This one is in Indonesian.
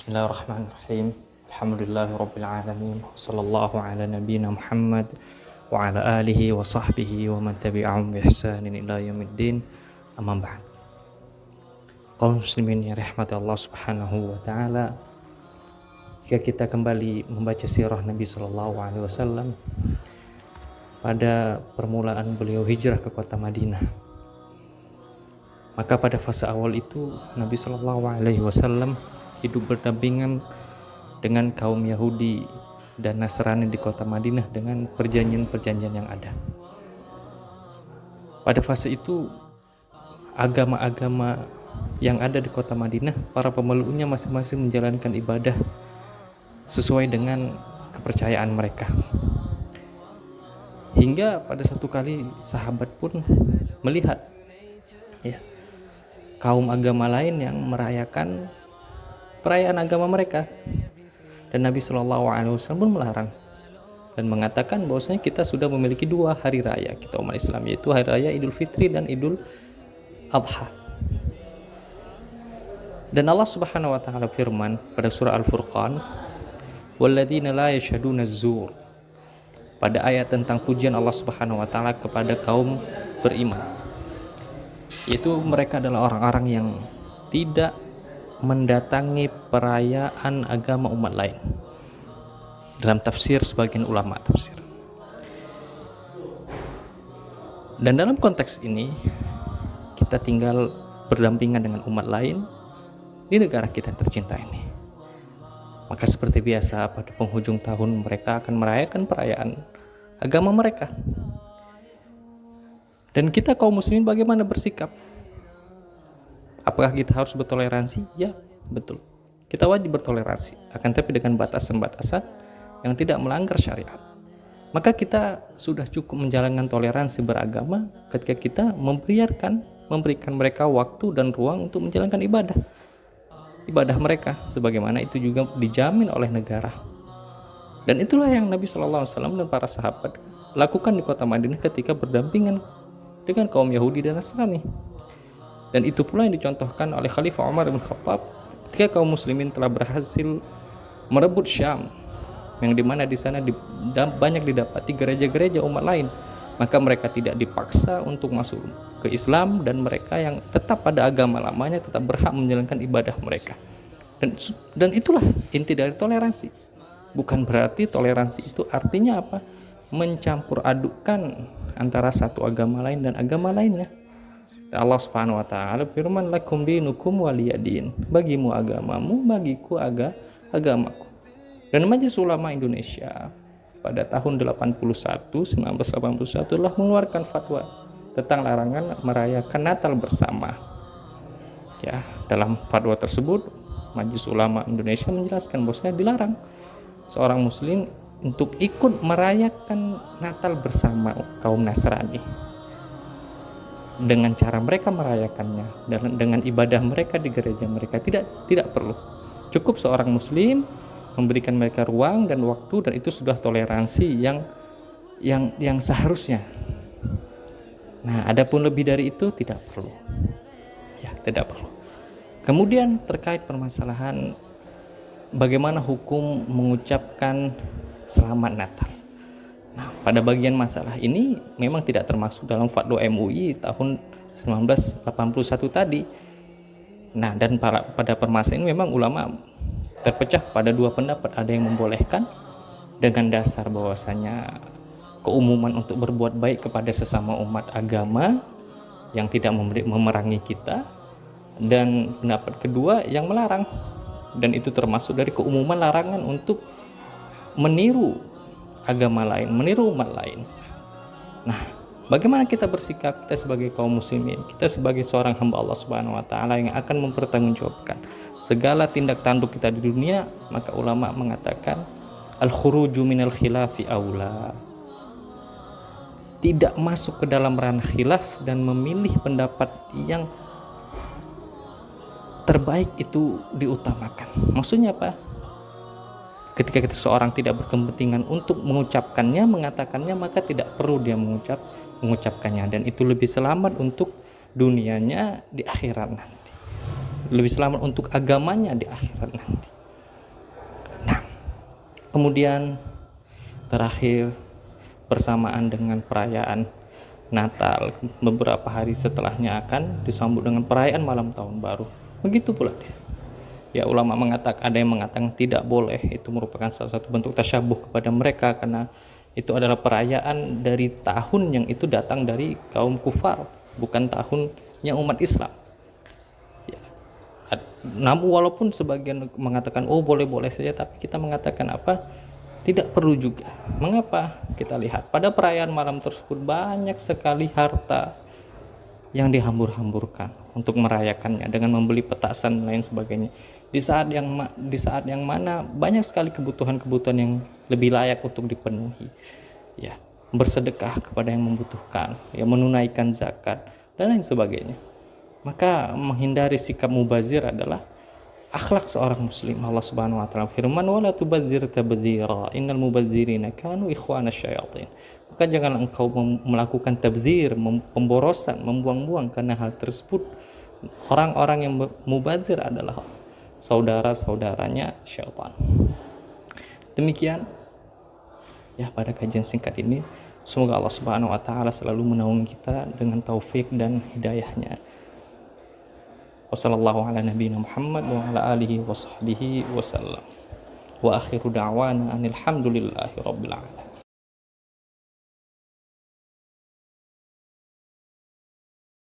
Bismillahirrahmanirrahim. Alhamdulillahirabbil alamin. Wassallallahu ala nabiyyina Muhammad wa ala alihi wa sahbihi wa man tabi'ahum bi ihsanin ila yaumiddin. Amma ba'd. Kaum muslimin yang rahmati Allah Subhanahu wa taala, jika kita kembali membaca sirah Nabi sallallahu alaihi wasallam pada permulaan beliau hijrah ke kota Madinah, maka pada fase awal itu Nabi sallallahu alaihi wasallam hidup berdampingan dengan kaum Yahudi dan Nasrani di kota Madinah dengan perjanjian-perjanjian yang ada. Pada fase itu, agama-agama yang ada di kota Madinah, para pemeluknya masing-masing menjalankan ibadah sesuai dengan kepercayaan mereka. Hingga pada satu kali sahabat pun melihat kaum agama lain yang merayakan perayaan agama mereka, dan Nabi Shallallahu Alaihi Wasallam pun melarang dan mengatakan bahwasanya kita sudah memiliki dua hari raya kita umat Islam, yaitu hari raya Idul Fitri dan Idul Adha. Dan Allah Subhanahu Wa Taala firman pada surah Al-Furqan, "Walladzina la yashhaduna az-zur", pada ayat tentang pujian Allah Subhanahu Wa Taala kepada kaum beriman, yaitu mereka adalah orang-orang yang tidak mendatangi perayaan agama umat lain. Dalam tafsir sebagian ulama tafsir. Dan dalam konteks ini kita tinggal berdampingan dengan umat lain di negara kita yang tercinta ini. Maka seperti biasa pada penghujung tahun mereka akan merayakan perayaan agama mereka. Dan kita kaum muslimin bagaimana bersikap? Apakah kita harus bertoleransi? Ya, betul. Kita wajib bertoleransi, akan tapi dengan batasan-batasan yang tidak melanggar syariat. Maka kita sudah cukup menjalankan toleransi beragama ketika kita memberikan mereka waktu dan ruang untuk menjalankan ibadah mereka, sebagaimana itu juga dijamin oleh negara. Dan itulah yang Nabi Shallallahu Alaihi Wasallam dan para sahabat lakukan di kota Madinah ketika berdampingan dengan kaum Yahudi dan Nasrani. Dan itu pula yang dicontohkan oleh Khalifah Umar bin Khattab ketika kaum muslimin telah berhasil merebut Syam, yang dimana di sana banyak didapati gereja-gereja umat lain. Maka mereka tidak dipaksa untuk masuk ke Islam, dan mereka yang tetap pada agama lamanya tetap berhak menjalankan ibadah mereka. Dan itulah inti dari toleransi. Bukan berarti toleransi itu artinya apa? Mencampur adukkan antara satu agama lain dan agama lainnya. Allah Subhanahu wa taala firman, lakum dinukum waliyadin, bagimu agamamu, bagiku agamaku. Dan Majelis Ulama Indonesia pada tahun 1981 telah mengeluarkan fatwa tentang larangan merayakan Natal bersama. Ya, dalam fatwa tersebut Majelis Ulama Indonesia menjelaskan bahwasanya dilarang seorang muslim untuk ikut merayakan Natal bersama kaum Nasrani dengan cara mereka merayakannya dan dengan ibadah mereka di gereja mereka. Tidak perlu. Cukup seorang muslim memberikan mereka ruang dan waktu, dan itu sudah toleransi yang seharusnya. Nah, adapun lebih dari itu tidak perlu. Ya, tidak perlu. Kemudian terkait permasalahan bagaimana hukum mengucapkan selamat Natal. Nah, pada bagian masalah ini memang tidak termasuk dalam fatwa MUI tahun 1981 tadi. Nah, dan pada permasalahan ini memang ulama terpecah pada dua pendapat. Ada yang membolehkan dengan dasar bahwasanya keumuman untuk berbuat baik kepada sesama umat agama yang tidak memerangi kita, dan pendapat kedua yang melarang, dan itu termasuk dari keumuman larangan untuk meniru agama lain, meniru umat lain. Nah, bagaimana kita bersikap, kita sebagai kaum muslimin, kita sebagai seorang hamba Allah Subhanahu wa taala yang akan mempertanggungjawabkan segala tindak tanduk kita di dunia? Maka ulama mengatakan al-khuruju minal khilafi aula, tidak masuk ke dalam ranah khilaf dan memilih pendapat yang terbaik itu diutamakan. Maksudnya apa? Ketika seorang tidak berkepentingan untuk mengucapkannya, mengatakannya, maka tidak perlu dia mengucapkannya, dan itu lebih selamat untuk dunianya di akhirat nanti. lebih selamat untuk agamanya di akhirat nanti. Kemudian terakhir, bersamaan dengan perayaan Natal, beberapa hari setelahnya akan disambut dengan perayaan malam tahun baru. Begitu pula di sini. Ya, ulama mengatakan, ada yang mengatakan tidak boleh, itu merupakan salah satu bentuk tasyabuh kepada mereka, karena itu adalah perayaan dari tahun yang itu datang dari kaum kufar, bukan tahunnya umat Islam. Ya. Namun walaupun sebagian mengatakan oh boleh-boleh saja, tapi kita mengatakan apa? Tidak perlu juga. Mengapa? Kita lihat pada perayaan malam tersebut banyak sekali harta yang dihambur-hamburkan untuk merayakannya dengan membeli petasan dan lain sebagainya. Di saat yang mana banyak sekali kebutuhan-kebutuhan yang lebih layak untuk dipenuhi. Ya, bersedekah kepada yang membutuhkan, ya menunaikan zakat dan lain sebagainya. Maka menghindari sikap mubazir adalah akhlak seorang muslim. Allah Subhanahu wa taala firman, "Wala tubadzir tabdzira, innal mubadzirina kanu ikhwanasy syayatin." Maka janganlah engkau melakukan tabzir, pemborosan, membuang-buang, karena hal tersebut orang-orang yang mubadzir adalah saudara-saudaranya syaitan. Demikian ya pada kajian singkat ini. Semoga Allah Subhanahu wa taala selalu menaungi kita dengan taufik dan hidayahnya. Wassallallahu ala nabiyina Muhammad wa ala alihi wa sahbihi wasallam. Wa akhiru da'wana anil hamdulillahi rabbil alamin.